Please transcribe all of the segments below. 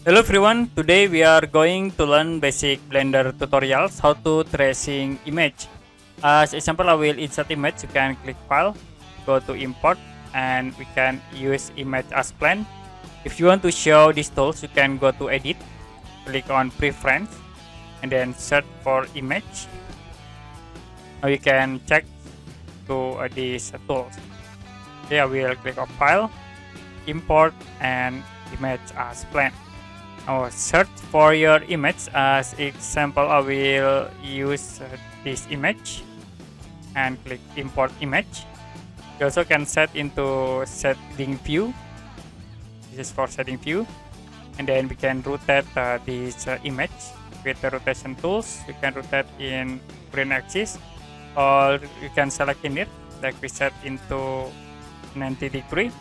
Hello everyone, today we are going to learn basic Blender tutorials how to tracing image. As example, I will insert image. You can click file, go to import, and we can use image as plane. If you want to show these tools, you can go to edit, click on preference, and then search for image. Now you can check to these tools. Okay, I will click on file, import, and image as plane. Now search for your image. As example, I will use this image and click import image. You also can set into setting view. This is for setting view, and then we can rotate this image with the rotation tools. You can rotate in green axis, or you can select in it, like we set into 90 degree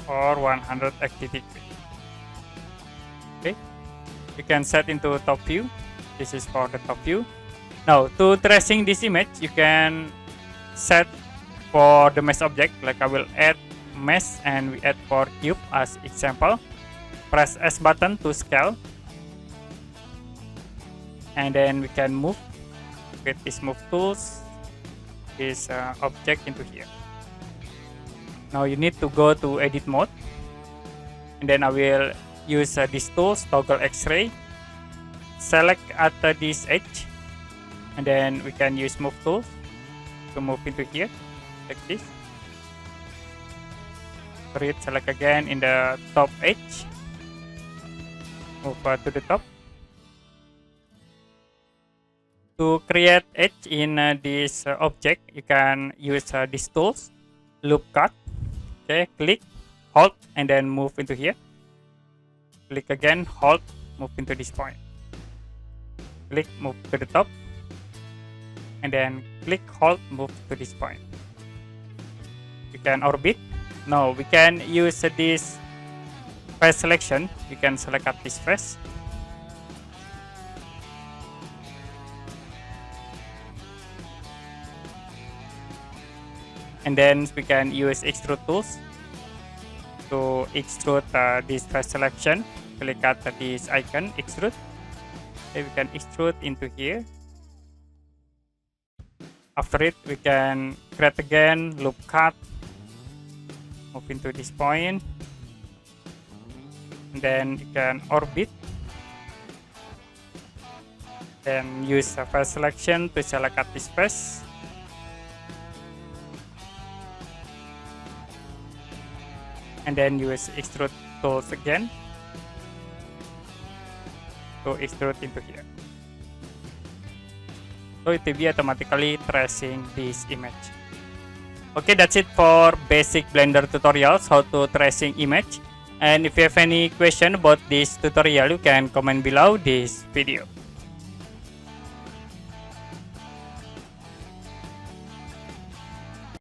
or 180 degree. Okay, you can set into top view. This is for the top view. Now to tracing this image, you can set for the mesh object, like I will add mesh and we add for cube as example. Press S button to scale, and then we can move with this move tools this object into here. Now you need to go to edit mode, and then I will use these tools, toggle X-ray, select at this edge, and then we can use move tools to move into here like this. Create, select again in the top edge, move to the top. To create edge in this object, you can use these tools, loop cut. Okay, click, hold, and then move into here. Click again, hold, move into this point. Click, move to the top, and then click, hold, move to this point. You can orbit. Now we can use this face selection. You can select up this face. And then we can use extrude tools to extrude this face selection. Click at this icon, extrude. Okay, we can extrude into here. After it, we can create again, loop cut, move into this point, and then you can orbit. Then use a face selection to select at this face. And then use extrude tools again to extrude into here. So it will be automatically tracing this image. Okay, that's it for basic Blender tutorials, how to tracing image. And if you have any question about this tutorial, you can comment below this video.